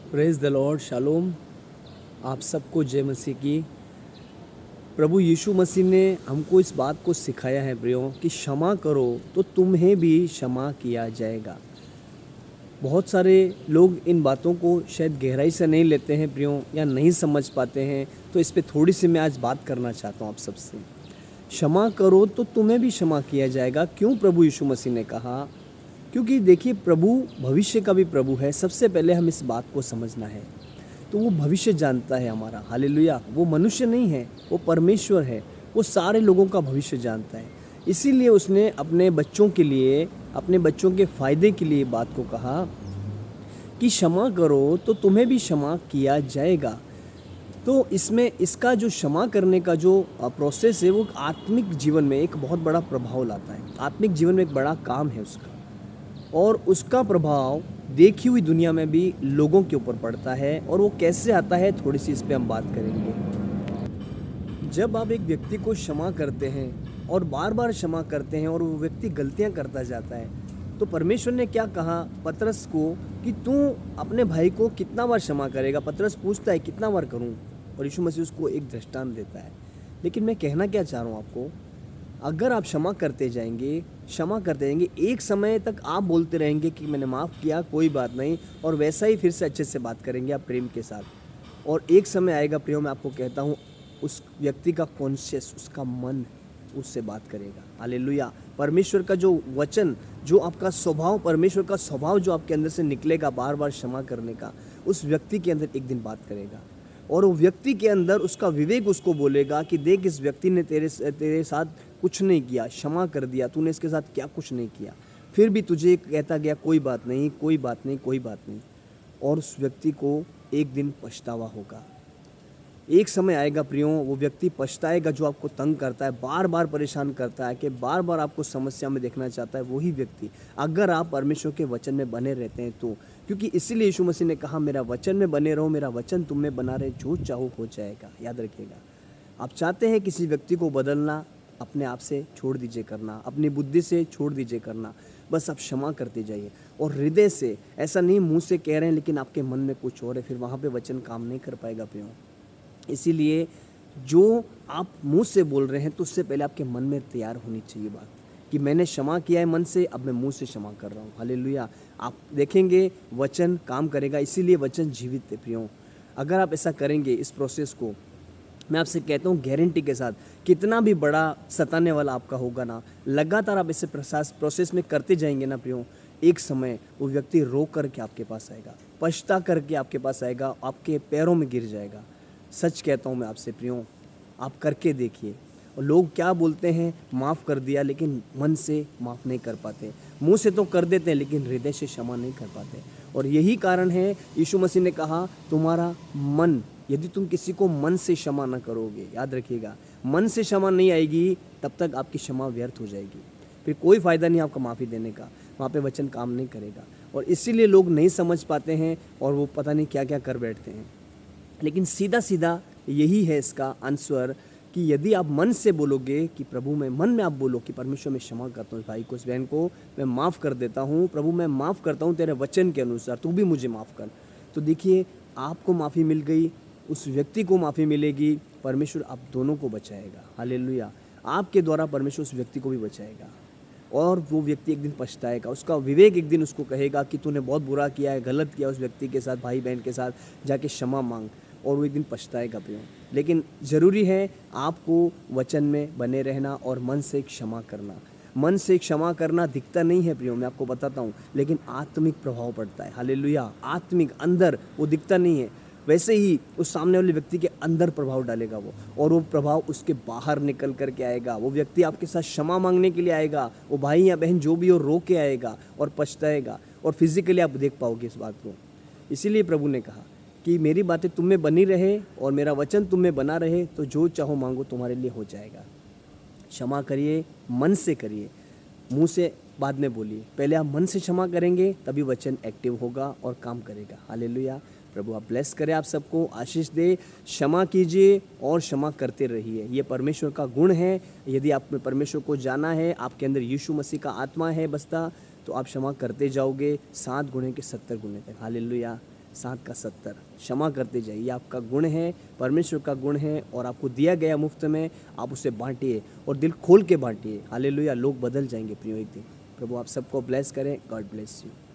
Praise the Lord, shalom. आप सबको जय मसीह की। प्रभु यीशु मसीह ने हमको इस बात को सिखाया है प्रियो कि क्षमा करो तो तुम्हें भी क्षमा किया जाएगा। बहुत सारे लोग इन बातों को शायद गहराई से नहीं लेते हैं प्रियो, या नहीं समझ पाते हैं, तो इस पे थोड़ी सी मैं आज बात करना चाहता हूँ आप सबसे। क्षमा करो तो तुम्हें भी क्षमा किया जाएगा। क्यों प्रभु यीशु मसीह ने कहा? क्योंकि देखिए, प्रभु भविष्य का भी प्रभु है। सबसे पहले हम इस बात को समझना है। तो वो भविष्य जानता है हमारा। हालेलुया। वो मनुष्य नहीं है, वो परमेश्वर है। वो सारे लोगों का भविष्य जानता है। इसीलिए उसने अपने बच्चों के लिए, अपने बच्चों के फ़ायदे के लिए बात को कहा कि क्षमा करो तो तुम्हें भी क्षमा किया जाएगा। तो इसमें इसका जो क्षमा करने का जो प्रोसेस है, वो आत्मिक जीवन में एक बहुत बड़ा प्रभाव लाता है। आत्मिक जीवन में एक बड़ा काम है उसका, और उसका प्रभाव देखी हुई दुनिया में भी लोगों के ऊपर पड़ता है। और वो कैसे आता है, थोड़ी सी इस पे हम बात करेंगे। जब आप एक व्यक्ति को क्षमा करते हैं और बार बार क्षमा करते हैं और वो व्यक्ति गलतियां करता जाता है, तो परमेश्वर ने क्या कहा पतरस को कि तू अपने भाई को कितना बार क्षमा करेगा? पतरस पूछता है कितना बार करूं? और यीशु मसीह उसको एक दृष्टांत देता है। लेकिन मैं कहना क्या चाह रहा हूँ आपको, अगर आप क्षमा करते जाएंगे, क्षमा करते जाएंगे, एक समय तक आप बोलते रहेंगे कि मैंने माफ़ किया, कोई बात नहीं, और वैसा ही फिर से अच्छे से बात करेंगे आप प्रेम के साथ। और एक समय आएगा प्रियो, मैं आपको कहता हूँ, उस व्यक्ति का कॉन्शियस, उसका मन उससे बात करेगा। हालेलुया। परमेश्वर का जो वचन, जो आपका स्वभाव, परमेश्वर का स्वभाव जो आपके अंदर से निकलेगा बार बार क्षमा करने का, उस व्यक्ति के अंदर एक दिन बात करेगा। और वो व्यक्ति के अंदर उसका विवेक उसको बोलेगा कि देख, इस व्यक्ति ने तेरे साथ कुछ नहीं किया, क्षमा कर दिया, तूने इसके साथ क्या कुछ नहीं किया, फिर भी तुझे कहता गया कोई बात नहीं, कोई बात नहीं, कोई बात नहीं। और उस व्यक्ति को एक दिन पछतावा होगा। एक समय आएगा प्रियो, वो व्यक्ति पछताएगा जो आपको तंग करता है, बार बार परेशान करता है, कि बार बार आपको समस्या में देखना चाहता है, वही व्यक्ति, अगर आप परमेश्वर के वचन में बने रहते हैं तो। क्योंकि इसीलिए यीशु मसीह ने कहा, मेरा वचन में बने रहो, मेरा वचन तुम में बना रहे, जो चाहो हो जाएगा। याद रखिएगा, आप चाहते हैं किसी व्यक्ति को बदलना, अपने आप से छोड़ दीजिए करना, अपनी बुद्धि से छोड़ दीजिए करना, बस आप क्षमा करते जाइए। और हृदय से, ऐसा नहीं मुंह से कह रहे हैं लेकिन आपके मन में कुछ और है, फिर वहाँ पे वचन काम नहीं कर पाएगा प्रियो। इसीलिए जो आप मुंह से बोल रहे हैं, तो उससे पहले आपके मन में तैयार होनी चाहिए बात कि मैंने क्षमा किया है मन से, अब मैं मुंह से क्षमा कर रहा हूँ। हालेलुया। आप देखेंगे वचन काम करेगा। इसीलिए वचन जीवित है प्रियो। अगर आप ऐसा करेंगे, इस प्रोसेस को मैं आपसे कहता हूँ गारंटी के साथ, कितना भी बड़ा सताने वाला आपका होगा ना, लगातार आप इसे प्रोसेस में करते जाएंगे ना प्रियो, एक समय वो व्यक्ति रो करके आपके पास आएगा, पछता करके आपके पास आएगा, आपके पैरों में गिर जाएगा। सच कहता हूँ मैं आपसे प्रियो, आप करके देखिए। और लोग क्या बोलते हैं, माफ़ कर दिया, लेकिन मन से माफ़ नहीं कर पाते। मुंह से तो कर देते हैं लेकिन हृदय से क्षमा नहीं कर पाते। और यही कारण है, यीशु मसीह ने कहा, तुम्हारा मन, यदि तुम किसी को मन से क्षमा ना करोगे, याद रखिएगा, मन से क्षमा नहीं आएगी, तब तक आपकी क्षमा व्यर्थ हो जाएगी। फिर कोई फ़ायदा नहीं आपका माफ़ी देने का, वहाँ पे वचन काम नहीं करेगा। और इसीलिए लोग नहीं समझ पाते हैं और वो पता नहीं क्या क्या कर बैठते हैं। लेकिन सीधा सीधा यही है इसका आंसर, कि यदि आप मन से बोलोगे कि प्रभु, मैं मन में आप बोलो कि परमेश्वर मैं क्षमा करता हूँ, इस भाई को, इस बहन को मैं माफ़ कर देता हूँ, प्रभु मैं माफ़ करता हूँ तेरे वचन के अनुसार, तू भी मुझे माफ़ कर। तो देखिए, आपको माफ़ी मिल गई, उस व्यक्ति को माफ़ी मिलेगी, परमेश्वर आप दोनों को बचाएगा। हालेलुया। आपके द्वारा परमेश्वर उस व्यक्ति को भी बचाएगा। और वो व्यक्ति एक दिन पछताएगा, उसका विवेक एक दिन उसको कहेगा कि तूने बहुत बुरा किया है, गलत किया उस व्यक्ति के साथ, भाई बहन के साथ, जाके क्षमा मांग। और वो एक दिन पछताएगा प्रियो। लेकिन ज़रूरी है आपको वचन में बने रहना और मन से क्षमा करना। मन से क्षमा करना दिखता नहीं है प्रियो, मैं आपको बताता हूँ, लेकिन आत्मिक प्रभाव पड़ता है। हालेलुया। आत्मिक, अंदर वो दिखता नहीं है, वैसे ही उस सामने वाले व्यक्ति के अंदर प्रभाव डालेगा वो, और वो प्रभाव उसके बाहर निकल करके आएगा। वो व्यक्ति आपके साथ क्षमा मांगने के लिए आएगा, वो भाई या बहन जो भी हो, रो के आएगा और पछताएगा, और फिजिकली आप देख पाओगे इस बात को। इसीलिए प्रभु ने कहा कि मेरी बातें तुम में बनी रहे और मेरा वचन तुम में बना रहे, तो जो चाहो मांगो तुम्हारे लिए हो जाएगा। क्षमा करिए, मन से करिए, मुंह से बाद में बोलिए। पहले आप मन से क्षमा करेंगे, तभी वचन एक्टिव होगा और काम करेगा। हालेलुया। प्रभु आप ब्लेस करे, आप सबको आशीष दे। क्षमा कीजिए और क्षमा करते रहिए, ये परमेश्वर का गुण है। यदि आप में परमेश्वर को जाना है, आपके अंदर यीशु मसीह का आत्मा है बसता, तो आप क्षमा करते जाओगे 7 गुणे के 70 गुणे तक। हालेलुया। 7 का 70। क्षमा करते जाइए, ये आपका गुण है, परमेश्वर का गुण है और आपको दिया गया मुफ्त में, आप उसे बांटिए और दिल खोल के बांटिए। हालेलुया, लोग बदल जाएंगे प्रियो एक दिन। प्रभु आप सबको ब्लेस करें। God bless you.